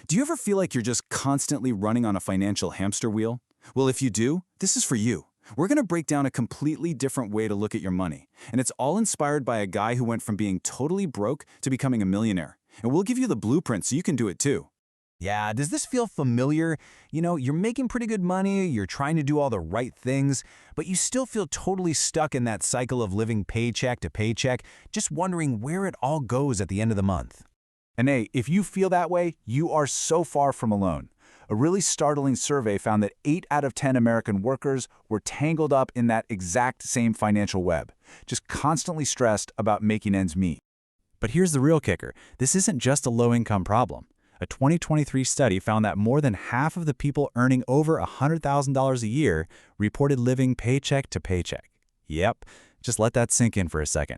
Do you ever feel like you're just constantly running on a financial hamster wheel? Well, if you do, this is for you. We're going to break down a completely different way to look at your money. And it's all inspired by a guy who went from being totally broke to becoming a millionaire. And we'll give you the blueprint so you can do it too. Yeah, does this feel familiar? You know, you're making pretty good money, you're trying to do all the right things, but you still feel totally stuck in that cycle of living paycheck to paycheck, just wondering where it all goes at the end of the month. And hey, if you feel that way, you are so far from alone. A really startling survey found that 8 out of 10 American workers were tangled up in that exact same financial web, just constantly stressed about making ends meet. But here's the real kicker. This isn't just a low-income problem. A 2023 study found that more than half of the people earning over $100,000 a year reported living paycheck to paycheck. Yep, just let that sink in for a second.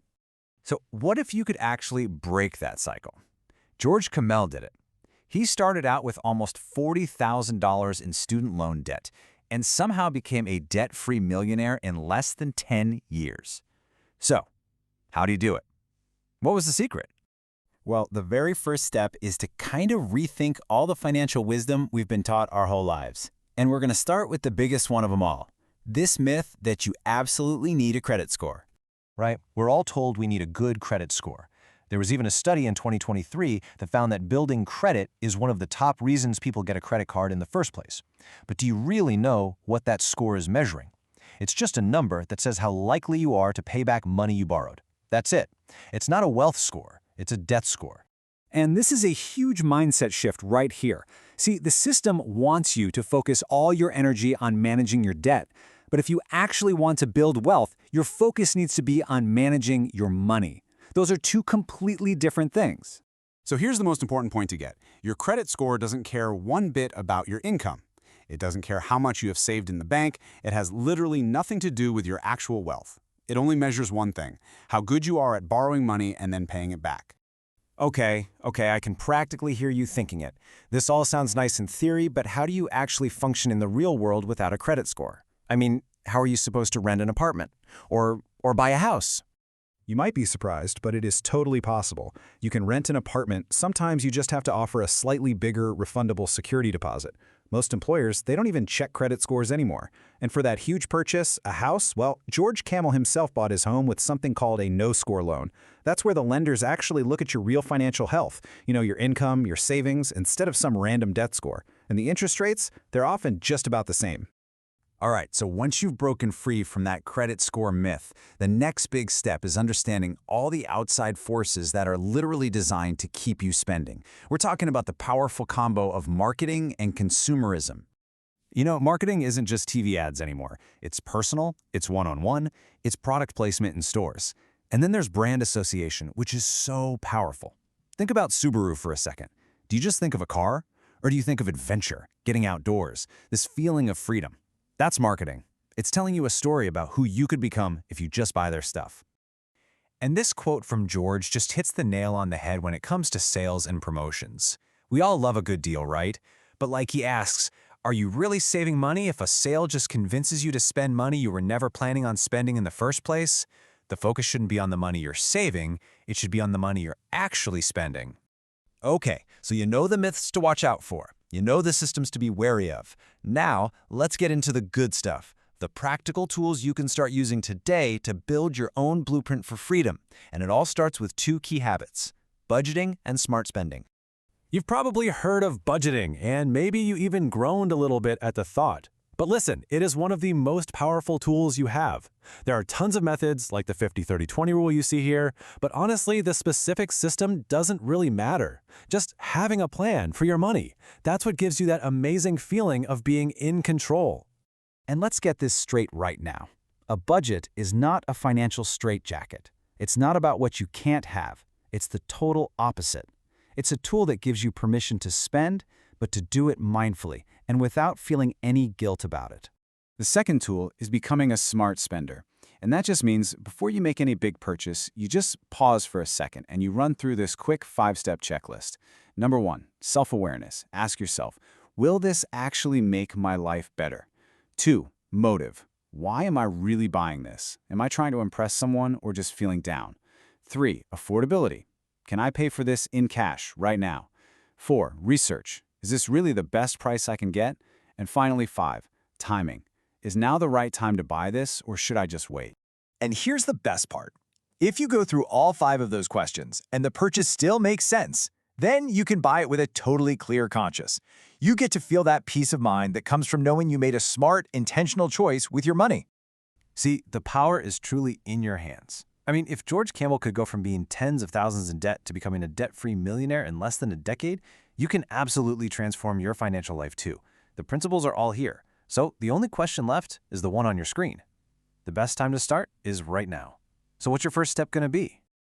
So what if you could actually break that cycle? George Kamel did it. He started out with almost $40,000 in student loan debt and somehow became a debt-free millionaire in less than 10 years. So, how do you do it? What was the secret? Well, the very first step is to kind of rethink all the financial wisdom we've been taught our whole lives. And we're going to start with the biggest one of them all, this myth that you absolutely need a credit score. Right? We're all told we need a good credit score. There was even a study in 2023 that found that building credit is one of the top reasons people get a credit card in the first place. But do you really know what that score is measuring? It's just a number that says how likely you are to pay back money you borrowed. That's it. It's not a wealth score. It's a debt score. And this is a huge mindset shift right here. See, the system wants you to focus all your energy on managing your debt. But if you actually want to build wealth, your focus needs to be on managing your money. Those are two completely different things. So here's the most important point to get. Your credit score doesn't care one bit about your income. It doesn't care how much you have saved in the bank. It has literally nothing to do with your actual wealth. It only measures one thing, how good you are at borrowing money and then paying it back. Okay, I can practically hear you thinking it. This all sounds nice in theory, but how do you actually function in the real world without a credit score? I mean, how are you supposed to rent an apartment? Or buy a house? You might be surprised, but it is totally possible. You can rent an apartment. Sometimes you just have to offer a slightly bigger refundable security deposit. Most employers, they don't even check credit scores anymore. And for that huge purchase, a house, well, George Kamel himself bought his home with something called a no-score loan. That's where the lenders actually look at your real financial health, your income, your savings, instead of some random debt score. And the interest rates, they're often just about the same. All right, so once you've broken free from that credit score myth, the next big step is understanding all the outside forces that are literally designed to keep you spending. We're talking about the powerful combo of marketing and consumerism. Marketing isn't just TV ads anymore. It's personal, it's one-on-one, it's product placement in stores. And then there's brand association, which is so powerful. Think about Subaru for a second. Do you just think of a car? Or do you think of adventure, getting outdoors, this feeling of freedom? That's marketing. It's telling you a story about who you could become if you just buy their stuff. And this quote from George just hits the nail on the head when it comes to sales and promotions. We all love a good deal, right? But like he asks, are you really saving money if a sale just convinces you to spend money you were never planning on spending in the first place? The focus shouldn't be on the money you're saving, it should be on the money you're actually spending. Okay, so you know the myths to watch out for. You know the systems to be wary of. Now, let's get into the good stuff, the practical tools you can start using today to build your own blueprint for freedom. And it all starts with 2 key habits, budgeting and smart spending. You've probably heard of budgeting, and maybe you even groaned a little bit at the thought. But listen, it is one of the most powerful tools you have. There are tons of methods, like the 50-30-20 rule you see here, but honestly, the specific system doesn't really matter. Just having a plan for your money. That's what gives you that amazing feeling of being in control. And let's get this straight right now. A budget is not a financial straitjacket. It's not about what you can't have. It's the total opposite. It's a tool that gives you permission to spend, but to do it mindfully and without feeling any guilt about it. The second tool is becoming a smart spender. And that just means before you make any big purchase, you just pause for a second and you run through this quick 5-step checklist. Number 1, self-awareness. Ask yourself, will this actually make my life better? 2, motive. Why am I really buying this? Am I trying to impress someone or just feeling down? 3, affordability. Can I pay for this in cash right now? 4, research. Is this really the best price I can get? And finally, 5, timing. Is now the right time to buy this, or should I just wait? And here's the best part. If you go through all 5 of those questions and the purchase still makes sense, then you can buy it with a totally clear conscience. You get to feel that peace of mind that comes from knowing you made a smart, intentional choice with your money. See, the power is truly in your hands. I mean, if George Kamel could go from being tens of thousands in debt to becoming a debt-free millionaire in less than a decade, you can absolutely transform your financial life too. The principles are all here. So the only question left is the one on your screen. The best time to start is right now. So what's your first step going to be?